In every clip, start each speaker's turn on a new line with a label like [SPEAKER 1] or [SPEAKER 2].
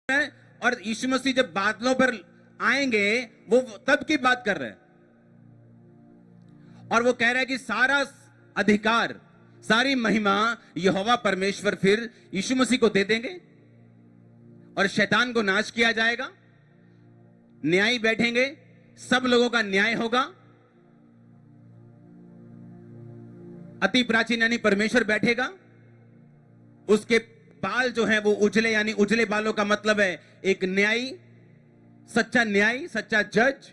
[SPEAKER 1] है। और यीशु मसीह जब बादलों पर आएंगे वो तब की बात कर रहे हैं, और वो कह रहा है कि सारा अधिकार, सारी महिमा यहोवा परमेश्वर फिर यीशु मसीह को दे देंगे और शैतान को नाश किया जाएगा। न्यायी बैठेंगे, सब लोगों का न्याय होगा। अति प्राचीन यानी परमेश्वर बैठेगा, उसके बाल जो है वो उजले, यानी उजले बालों का मतलब है एक न्यायी, सच्चा न्यायी, सच्चा जज।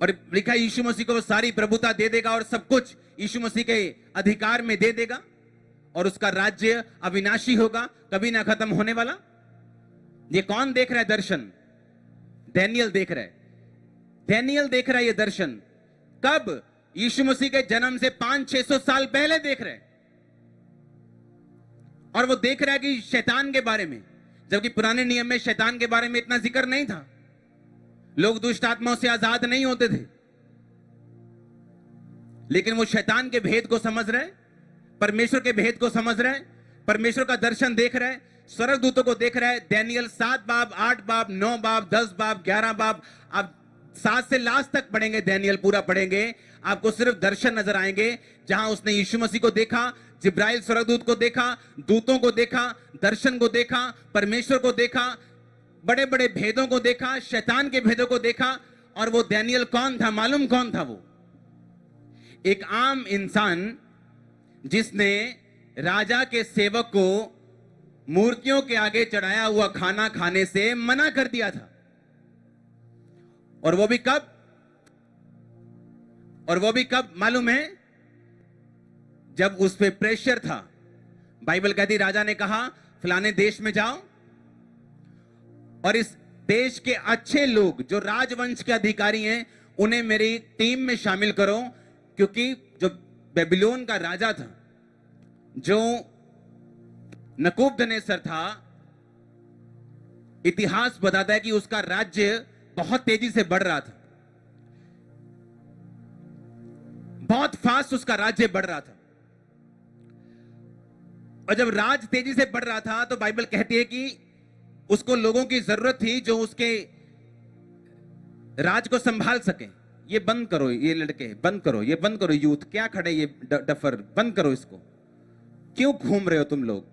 [SPEAKER 1] और लिखा यीशु मसीह को वो सारी प्रभुता दे देगा और सब कुछ यीशु मसीह के अधिकार में दे देगा, और उसका राज्य अविनाशी होगा, कभी ना खत्म होने वाला। ये कौन देख रहा है दर्शन? डैनियल देख रहा है। डैनियल देख रहा है ये दर्शन कब? यीशु मसीह के जन्म से 500-600 साल पहले देख रहे हैं। और वो देख रहा है कि शैतान के बारे में, जबकि पुराने नियम में शैतान के बारे में इतना जिक्र नहीं था। लोग दुष्ट आत्माओं से आजाद नहीं होते थे, लेकिन वो शैतान के भेद को समझ रहे हैं, परमेश्वर के भेद को समझ रहे हैं, परमेश्वर का दर्शन देख रहे हैं, स्वर्गदूतों को देख रहा है। डैनियल 7 बाब, 8 बाब, 9 बाब, 10 बाब, 11 बाब, आप 7 से लास्ट तक पढ़ेंगे, डैनियल पूरा पढ़ेंगे, आपको सिर्फ दर्शन नजर आएंगे, जहां उसने यीशु मसीह को देखा, जिब्राइल स्वर्गदूत को देखा, दूतों को देखा, दर्शन को देखा, परमेश्वर को देखा, बड़े बड़े भेदों को देखा, शैतान के भेदों को देखा। और वो डैनियल कौन था? मालूम कौन था वो? एक आम इंसान जिसने राजा के सेवक को मूर्तियों के आगे चढ़ाया हुआ खाना खाने से मना कर दिया था। और वो भी कब? और वो भी कब मालूम है? जब उस पे प्रेशर था। बाइबल कहती राजा ने कहा फलाने देश में जाओ और इस देश के अच्छे लोग जो राजवंश के अधिकारी हैं उन्हें मेरी टीम में शामिल करो, क्योंकि जो बेबीलोन का राजा था, जो नबूकदनेस्सर था, इतिहास बताता है कि उसका राज्य बहुत तेजी से बढ़ रहा था, बहुत फास्ट उसका राज्य बढ़ रहा था। और जब राज तेजी से बढ़ रहा था तो बाइबल कहती है कि उसको लोगों की जरूरत थी जो उसके राज को संभाल सके। ये बंद करो, ये लड़के बंद करो, ये बंद करो, यूथ क्या खड़े, ये डफर बंद करो इसको, क्यों घूम रहे हो तुम लोग,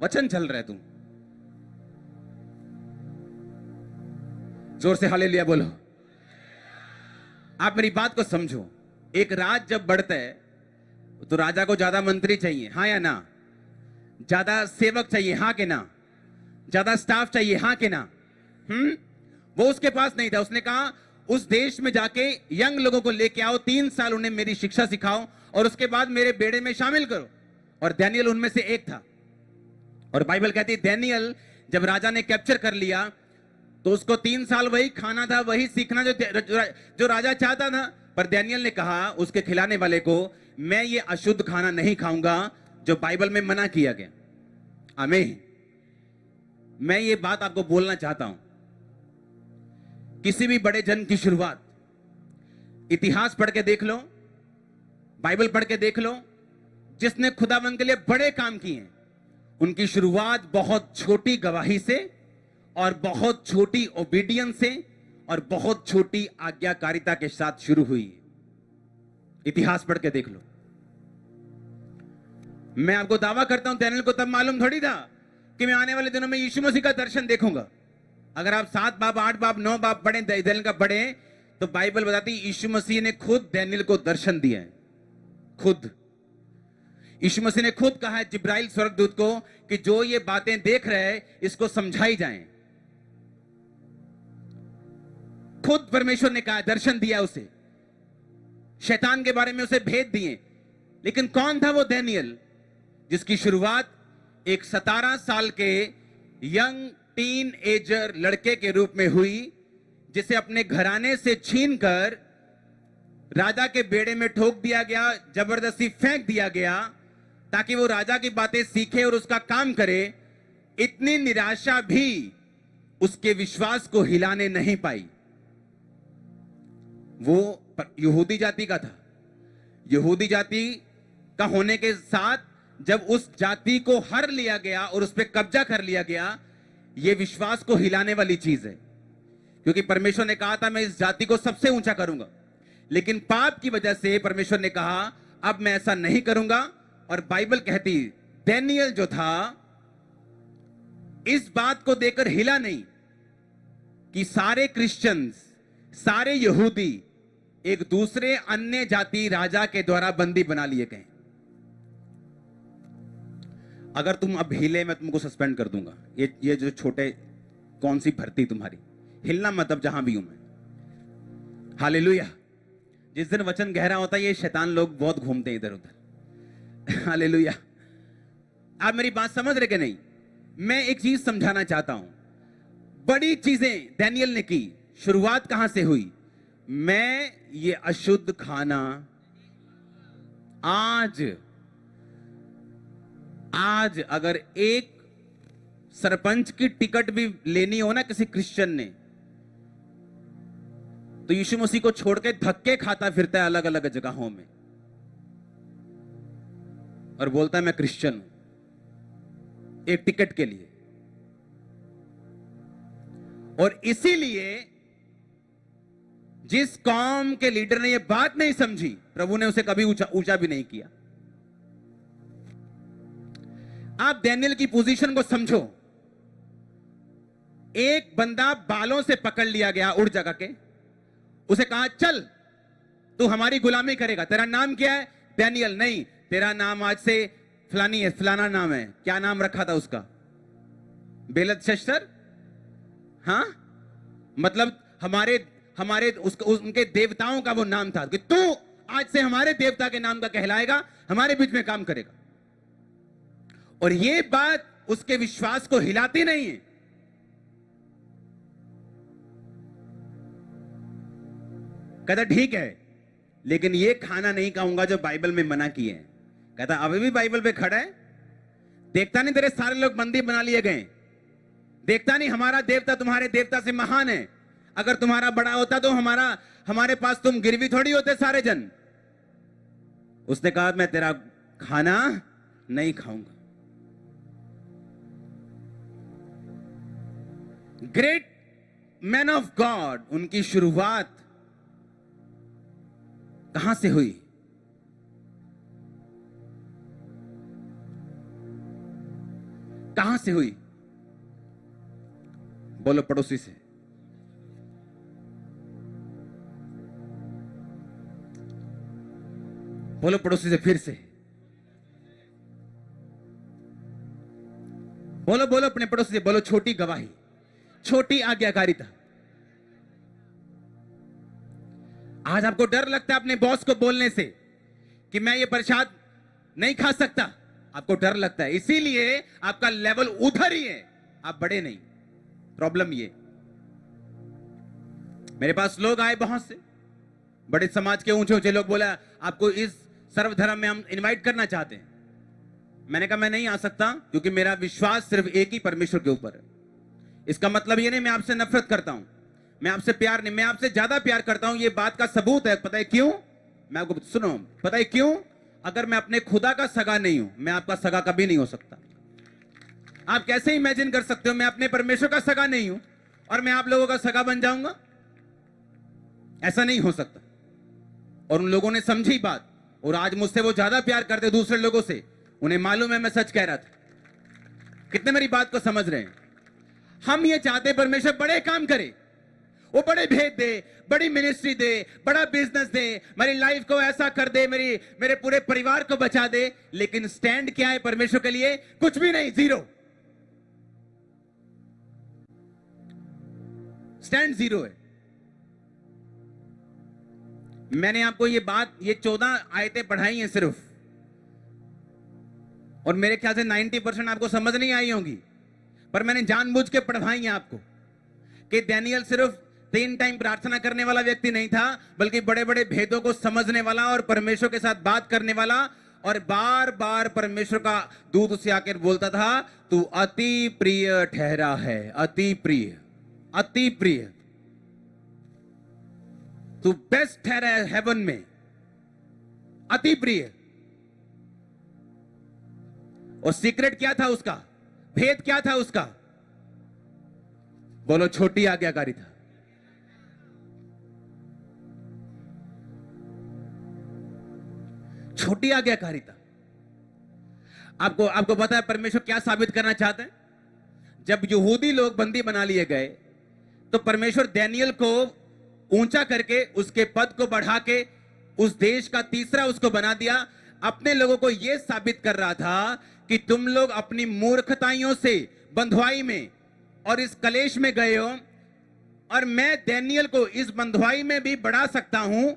[SPEAKER 1] वचन चल रहा है, तुम जोर से हालेलुया बोलो। आप मेरी बात को समझो। एक राज जब बढ़ता है तो राजा को ज्यादा मंत्री चाहिए, हाँ या ना? ज्यादा सेवक चाहिए, हाँ के ना? ज्यादा स्टाफ चाहिए, हाँ के ना? वो उसके पास नहीं था। उसने कहा उस देश में जाके यंग लोगों को लेके आओ, 3 साल उन्हें मेरी शिक्षा सिखाओ और उसके बाद मेरे बेड़े में शामिल करो। और डैनियल उनमें से एक था। और बाइबल कहती है डैनियल जब राजा ने कैप्चर कर लिया तो उसको 3 साल वही खाना था, वही सीखना जो राजा चाहता था। पर डैनियल ने कहा उसके खिलाने वाले को, मैं ये अशुद्ध खाना नहीं खाऊंगा जो बाइबल में मना किया गया। आमीन। मैं ये बात आपको बोलना चाहता हूं, किसी भी बड़े जन की शुरुआत इतिहास पढ़ के देख लो, बाइबल पढ़ के देख लो, जिसने खुदावंद के लिए बड़े काम किए हैं, उनकी शुरुआत बहुत छोटी गवाही से और बहुत छोटी ओबीडियंस से और बहुत छोटी आज्ञाकारिता के साथ शुरू हुई। इतिहास पढ़ के देख लो। मैं आपको दावा करता हूं डैनियल को तब मालूम थोड़ी था कि मैं आने वाले दिनों में यीशु मसीह का दर्शन देखूंगा। अगर आप 7 बाब, 8 बाब, 9 बाब पढ़े डैनियल का पढ़े तो बाइबल बताती यीशु मसीह ने खुद डैनियल को दर्शन दिया है। खुद यीशु मसीह ने खुद कहा है जिब्राइल स्वर्गदूत को कि जो ये बातें देख रहे हैं इसको समझाई जाएं। खुद परमेश्वर ने कहा, दर्शन दिया उसे, शैतान के बारे में उसे भेद दिए। लेकिन कौन था वो डैनियल जिसकी शुरुआत एक 17 साल के यंग टीन एजर लड़के के रूप में हुई, जिसे अपने घराने से छीनकर राजा के बेड़े में ठोक दिया गया, जबरदस्ती फेंक दिया गया ताकि वो राजा की बातें सीखे और उसका काम करे। इतनी निराशा भी उसके विश्वास को हिलाने नहीं पाई। वो यहूदी जाति का था। यहूदी जाति का होने के साथ जब उस जाति को हर लिया गया और उस पर कब्जा कर लिया गया, यह विश्वास को हिलाने वाली चीज है, क्योंकि परमेश्वर ने कहा था मैं इस जाति को सबसे ऊंचा करूंगा, लेकिन पाप की वजह से परमेश्वर ने कहा अब मैं ऐसा नहीं करूंगा। और बाइबल कहती दानियेल जो था इस बात को देखकर हिला नहीं कि सारे क्रिश्चियंस, सारे यहूदी एक दूसरे अन्य जाति राजा के द्वारा बंदी बना लिए गए। अगर तुम अब हिले मैं तुमको सस्पेंड कर दूंगा। ये जो छोटे कौन सी भर्ती तुम्हारी, हिलना मत अब जहां भी हूं मैं। हालेलुया। जिस दिन वचन गहरा होता है ये शैतान लोग बहुत घूमते हैं इधर उधर। हालेलुया। आप मेरी बात समझ रहे कि नहीं? मैं एक चीज समझाना चाहता हूं। बड़ी चीजें दानियेल ने की। शुरुआत कहां से हुई? मैं ये अशुद्ध खाना आज अगर एक सरपंच की टिकट भी लेनी हो ना किसी क्रिश्चियन ने, तो यीशु मसीह को छोड़ के धक्के खाता फिरता है अलग अलग जगहों में और बोलता है मैं क्रिश्चियन हूं एक टिकट के लिए। और इसीलिए जिस कौम के लीडर ने यह बात नहीं समझी, प्रभु ने उसे कभी ऊंचा भी नहीं किया। आप दानियेल की पोजीशन को समझो। एक बंदा बालों से पकड़ लिया गया उड़ जगह के, उसे कहा चल तू हमारी गुलामी करेगा। तेरा नाम क्या है? दानियेल। नहीं, तेरा नाम आज से फलानी है, फलाना नाम है। क्या नाम रखा था उसका? बेलतशस्सर। हाँ, मतलब उनके देवताओं का वो नाम था कि तू आज से हमारे देवता के नाम का कहलाएगा, हमारे बीच में काम करेगा। और ये बात उसके विश्वास को हिलाती नहीं है। कहता ठीक है, लेकिन ये खाना नहीं खाऊंगा जो बाइबल में मना किए हैं। कहता अभी भी बाइबल पे खड़ा है? देखता नहीं तेरे सारे लोग बंदी बना लिए गए? देखता नहीं हमारा देवता तुम्हारे देवता से महान है? अगर तुम्हारा बड़ा होता तो हमारे पास तुम गिरवी थोड़ी होते सारे जन। उसने कहा मैं तेरा खाना नहीं खाऊंगा। ग्रेट मैन ऑफ गॉड, उनकी शुरुआत कहां से हुई? कहां से हुई? बोलो पड़ोसी से। बोलो पड़ोसी से फिर से। बोलो बोलो अपने पड़ोसी से, बोलो छोटी गवाही, छोटी आज्ञाकारिता। आज आपको डर लगता है अपने बॉस को बोलने से कि मैं ये प्रसाद नहीं खा सकता। आपको डर लगता है, इसीलिए आपका लेवल उधर ही है, आप बड़े नहीं। प्रॉब्लम ये, मेरे पास लोग आए बहुत से बड़े समाज के ऊंचे ऊंचे लोग, बोला आपको इस सर्वधर्म में हम इनवाइट करना चाहते हैं। मैंने कहा मैं नहीं आ सकता, क्योंकि मेरा विश्वास सिर्फ एक ही परमेश्वर के ऊपर है। इसका मतलब ये नहीं मैं आपसे नफरत करता हूं, मैं आपसे प्यार नहीं, मैं आपसे ज्यादा प्यार करता हूं। ये बात का सबूत है। पता है क्यों? मैं आपको सुनो, पता है क्यों? अगर मैं अपने खुदा का सगा नहीं हूं, मैं आपका सगा कभी नहीं हो सकता। आप कैसे इमेजिन कर सकते हो मैं अपने परमेश्वर का सगा नहीं हूं और मैं आप लोगों का सगा बन जाऊंगा? ऐसा नहीं हो सकता। और उन लोगों ने समझी बात, और आज मुझसे वो ज्यादा प्यार करते दूसरे लोगों से। उन्हें मालूम है मैं सच कह रहा था। कितने मेरी बात को समझ रहे हैं? हम ये चाहते परमेश्वर बड़े काम करे, वो बड़े भेद दे, बड़ी मिनिस्ट्री दे, बड़ा बिजनेस दे, मेरी लाइफ को ऐसा कर दे, मेरे पूरे परिवार को बचा दे। लेकिन स्टैंड क्या है परमेश्वर के लिए? कुछ भी नहीं, जीरो। स्टैंड जीरो है। मैंने आपको ये 14 आयतें पढ़ाई हैं सिर्फ, और मेरे ख्याल से 90% आपको समझ नहीं आई होंगी, पर मैंने जानबूझ के पढ़वाई हैं आपको कि दानियेल सिर्फ 3 टाइम प्रार्थना करने वाला व्यक्ति नहीं था, बल्कि बड़े बड़े भेदों को समझने वाला और परमेश्वर के साथ बात करने वाला। और बार बार परमेश्वर का दूत उसे आकर बोलता था तू अति प्रिय ठहरा है, अति प्रिय, अति प्रिय, तू बेस्ट ठहरा है हेवन में, अति प्रिय। और सीक्रेट क्या था उसका, भेद क्या था उसका? बोलो, छोटी आज्ञाकारिता। छोटी आज्ञाकारिता। आपको आपको पता है परमेश्वर क्या साबित करना चाहते हैं? जब यहूदी लोग बंदी बना लिए गए तो परमेश्वर दानियेल को ऊंचा करके उसके पद को बढ़ा के उस देश का तीसरा उसको बना दिया। अपने लोगों को यह साबित कर रहा था कि तुम लोग अपनी मूर्खताइयों से बंधुआई में और इस कलेश में गए हो, और मैं दानियेल को इस बंधुआई में भी बढ़ा सकता हूं,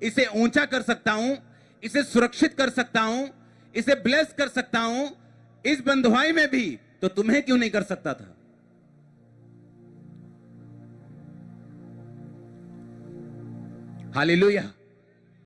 [SPEAKER 1] इसे ऊंचा कर सकता हूं, इसे सुरक्षित कर सकता हूं, इसे ब्लेस कर सकता हूं, इस बंधुआई में भी, तो तुम्हें क्यों नहीं कर सकता था? हालेलुया।